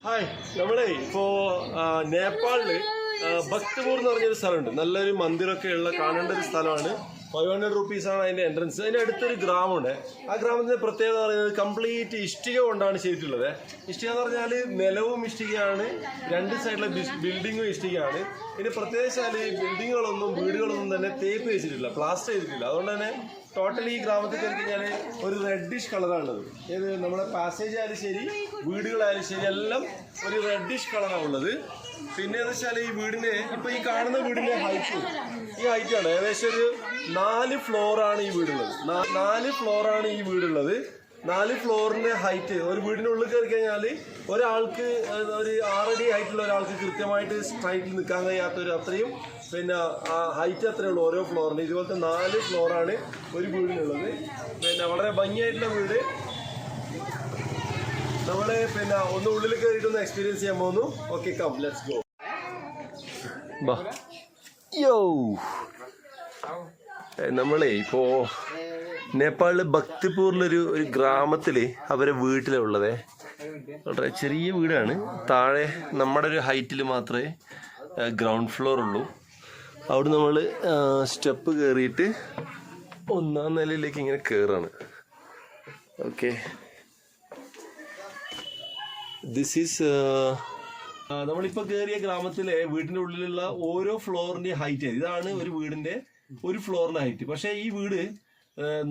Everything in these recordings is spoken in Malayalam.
ഹായ്, നമ്മളെ ഇപ്പോ നേപ്പാളില് ഭക്തപൂർ എന്ന് പറഞ്ഞൊരു സ്ഥലമുണ്ട്. നല്ലൊരു മന്ദിരമൊക്കെ ഉള്ള കാണേണ്ട ഒരു സ്ഥലമാണ്. 500 റുപ്പീസാണ് അതിന്റെ എൻട്രൻസ്. അതിന്റെ അടുത്തൊരു ഗ്രാമമുണ്ട്. ആ ഗ്രാമത്തിന്റെ പ്രത്യേകത പറയുന്നത് കംപ്ലീറ്റ് ഇഷ്ടിക കൊണ്ടാണ് ചെയ്തിട്ടുള്ളത്. ഇഷ്ടിക എന്ന് പറഞ്ഞാൽ നിലവും ഇഷ്ടികയാണ്, രണ്ട് സൈഡിലെ ബിൽഡിങ്ങും ഇഷ്ടികയാണ്. ഇതിന്റെ പ്രത്യേകിച്ചാൽ ബിൽഡിങ്ങുകളൊന്നും വീടുകളൊന്നും തന്നെ തേപ്പ് വെച്ചിട്ടില്ല, പ്ലാസ്റ്റർ ചെയ്തിട്ടില്ല. അതുകൊണ്ട് തന്നെ ടോട്ടലി ഈ ഗ്രാമത്തിൽ കയറി കഴിഞ്ഞാൽ ഒരു റെഡിഷ് കളറാണുള്ളത്. ഏത് നമ്മുടെ പാസേജ് ആയാലും ശരി, വീടുകളായാലും ശരി, എല്ലാം ഒരു റെഡിഷ് കളറാണ് ഉള്ളത്. പിന്നെ എന്ന് വെച്ചാൽ ഈ വീടിന്റെ ഇപ്പൊ ഈ കാണുന്ന വീടിന്റെ ഹൈറ്റ് ആണ് ഏകദേശം ഒരു 4 ഫ്ലോറാണ് ഈ വീടുള്ളത്. 4 ഫ്ലോറാണ് ഈ വീടുള്ളത്. 4 ഫ്ലോറിന്റെ ഹൈറ്റ് ഒരു വീടിന്റെ ഉള്ളിൽ കയറി കഴിഞ്ഞാൽ ഒരാൾക്ക് ഒരു 6 അടി ഹൈറ്റുള്ള ഒരാൾക്ക് കൃത്യമായിട്ട് സ്ട്രൈറ്റിൽ നിൽക്കാൻ കഴിയാത്തൊരു അത്രയും പിന്നെ ഹൈറ്റ് അത്രയേ ഉള്ളൂ ഓരോ ഫ്ലോറിന്. ഇതുപോലത്തെ 4 ഫ്ലോറാണ് ഒരു വീടിനുള്ളത്. പിന്നെ വളരെ ഭംഗിയായിട്ടുള്ള വീട്. നമ്മള് പിന്നെ ഒന്ന് ഉള്ളിൽ കയറിയിട്ടൊന്ന് എക്സ്പീരിയൻസ് ചെയ്യാൻ പോകുന്നു. Okay, come let's go. Yo, നമ്മളെ ഇപ്പോ നേപ്പാളില് ഭക്തിപൂറിലൊരു ഗ്രാമത്തില് അവരെ വീട്ടിലാണ് ഉള്ളത്. വളരെ ചെറിയ വീടാണ്. താഴെ നമ്മുടെ ഒരു ഹൈറ്റിൽ മാത്രമേ ഗ്രൗണ്ട് ഫ്ലോർ ഉള്ളൂ. അവിടെ നമ്മൾ സ്റ്റെപ്പ് കയറിയിട്ട് 1ാം നിലയിലേക്ക് ഇങ്ങനെ കയറാണ്. ഓക്കെ, ദിസ് ഈസ് നമ്മളിപ്പോൾ കയറിയ ഗ്രാമത്തിലെ വീടിൻ്റെ ഉള്ളിലുള്ള ഓരോ ഫ്ലോറിൻ്റെ ഹൈറ്റ്. ഇതാണ് ഒരു വീടിൻ്റെ ഒരു ഫ്ലോറിൻ്റെ ഹൈറ്റ്. പക്ഷേ ഈ വീട്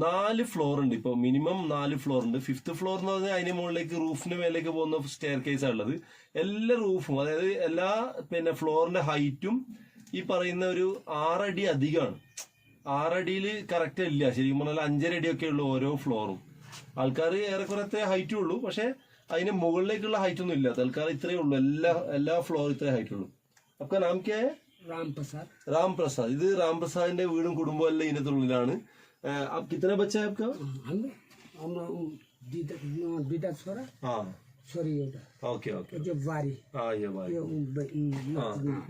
4 ഫ്ലോർ ഉണ്ട്. ഇപ്പോൾ മിനിമം 4 ഫ്ലോർ ഉണ്ട്. 5th ഫ്ലോർ എന്ന് പറഞ്ഞാൽ അതിന് മുകളിലേക്ക് റൂഫിന് മേലേക്ക് പോകുന്ന സ്റ്റെയർ കേസാണ് ഉള്ളത്. എല്ലാ റൂഫും, അതായത് എല്ലാ പിന്നെ ഫ്ലോറിന്റെ ഹൈറ്റും ഈ പറയുന്ന ഒരു 6 അടി അധികമാണ്. 6 അടിയിൽ കറക്റ്റ് ഇല്ല. ശരിക്കും പറഞ്ഞാൽ 5.5 അടിയൊക്കെ ഉള്ളൂ ഓരോ ഫ്ലോറും. ആൾക്കാർ ഏറെക്കുറത്തെ ഹൈറ്റും ഉള്ളൂ, പക്ഷെ അതിന് മുകളിലേക്കുള്ള ഹൈറ്റ് ഒന്നും ഇല്ല. തൽക്കാലം ഇത്രയേ ഉള്ളൂ. എല്ലാ ഫ്ലോറും ഇത്രേ ഹൈറ്റ് ഉള്ളൂ. അപ്പൊ നമുക്ക് രാംപ്രസാദ്. ഇത് രാംപ്രസാദിന്റെ വീടും കുടുംബവും എല്ലാം ഇതിനകത്തുള്ളിലാണ്. आप कितना बच्चा है आपका? ओके ओके, जो वारी ये वारी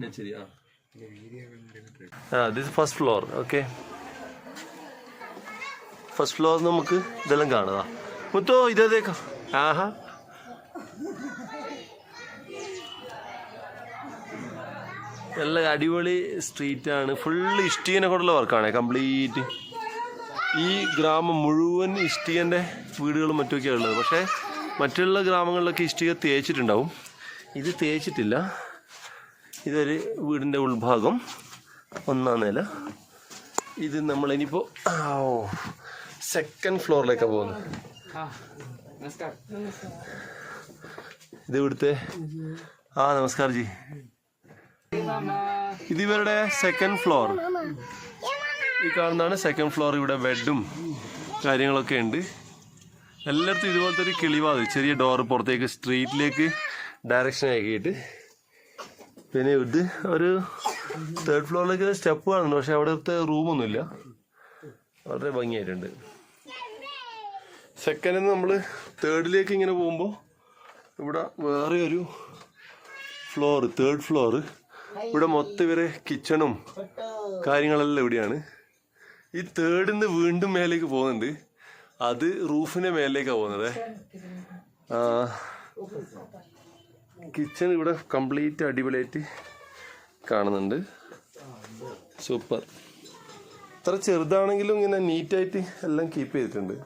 नेचुरी this is first floor. okay, first floor നമുക്ക് ഇതെല്ലാം കാണുക. മുത്തോ ഇതേക്കാം. ആഹാ, നല്ല അടിപൊളി സ്ട്രീറ്റ് ആണ്. ഫുള്ള് ഇഷ്ടികനെ കൊണ്ടുള്ള വർക്കാണ് കംപ്ലീറ്റ്. ഈ ഗ്രാമം മുഴുവൻ ഇഷ്ടികൻ്റെ വീടുകളും മറ്റുമൊക്കെയാണ് ഉള്ളത്. പക്ഷേ മറ്റുള്ള ഗ്രാമങ്ങളിലൊക്കെ ഇഷ്ടിക തേച്ചിട്ടുണ്ടാവും. ഇത് തേച്ചിട്ടില്ല. ഇതൊരു വീടിൻ്റെ ഉൾഭാഗം, 1ാം നില. ഇത് നമ്മളിനിപ്പോൾ 2nd ഫ്ലോറിലേക്കാണ് പോകുന്നത്. ഇത് ഇവിടുത്തെ നമസ്കാരം ജി. ഇത് ഇവരുടെ 2nd ഫ്ലോർ. ഈ കാണുന്നതാണ് 2nd ഫ്ലോർ. ഇവിടെ ബെഡും കാര്യങ്ങളൊക്കെ ഉണ്ട്. എല്ലായിടത്തും ഇതുപോലത്തെ ഒരു കിളിവാതിൽ, ചെറിയ ഡോറ് പുറത്തേക്ക് സ്ട്രീറ്റിലേക്ക് ഡയറക്ഷൻ ആക്കിയിട്ട്. പിന്നെ ഇത് ഒരു 3rd ഫ്ലോറിലേക്ക് സ്റ്റെപ്പ് കാണുന്നുണ്ട്, പക്ഷെ അവിടുത്തെ റൂമൊന്നുമില്ല. വളരെ ഭംഗിയായിട്ടുണ്ട്. 2nd നമ്മൾ 3rd ഇങ്ങനെ പോകുമ്പോൾ ഇവിടെ വേറെ ഒരു ഫ്ലോർ, 3rd ഫ്ലോർ. ഇവിടെ മൊത്തം ഇവരെ കിച്ചണും കാര്യങ്ങളെല്ലാം ഇവിടെയാണ്. ഈ 3rd വീണ്ടും മേലേക്ക് പോകുന്നുണ്ട്. അത് റൂഫിന്റെ മേലേക്കാണ് പോകുന്നത്. കിച്ചൺ ഇവിടെ കംപ്ലീറ്റ് അടിപൊളിയായിട്ട് കാണുന്നുണ്ട്. സൂപ്പർ. ഇത്ര ചെറുതാണെങ്കിലും ഇങ്ങനെ നീറ്റായിട്ട് എല്ലാം കീപ്പ് ചെയ്തിട്ടുണ്ട്.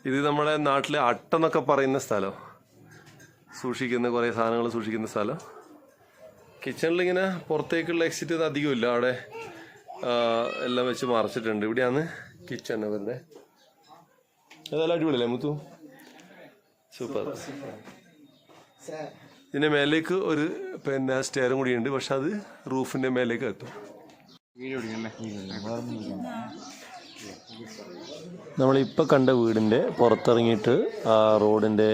ഇത് നമ്മുടെ നാട്ടിലെ അട്ടെന്നൊക്കെ പറയുന്ന സ്ഥലം, സൂക്ഷിക്കുന്ന കുറേ സാധനങ്ങൾ സൂക്ഷിക്കുന്ന സ്ഥലം. കിച്ചണിലിങ്ങനെ പുറത്തേക്കുള്ള എക്സിറ്റ് അധികമില്ല. അവിടെ എല്ലാം വെച്ച് മറച്ചിട്ടുണ്ട്. ഇവിടെയാണ് കിച്ചൺ അവരുടെ. അതെല്ലാം അടിപൊളിയല്ലേ മുത്തു? സൂപ്പർ. ഇതിൻ്റെ മേലേക്ക് ഒരു പിന്നെ സ്റ്റെയറും കൂടിയുണ്ട്, പക്ഷെ അത് റൂഫിൻ്റെ മേലേക്ക് എത്തും. നമ്മളിപ്പോൾ കണ്ട വീടിൻ്റെ പുറത്തിറങ്ങിയിട്ട് റോഡിൻ്റെ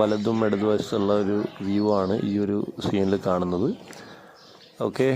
വലതും ഇടതുവശത്തുള്ള ഒരു വ്യൂ ആണ് ഈ ഒരു സീനിൽ കാണുന്നത്. ഓക്കെ,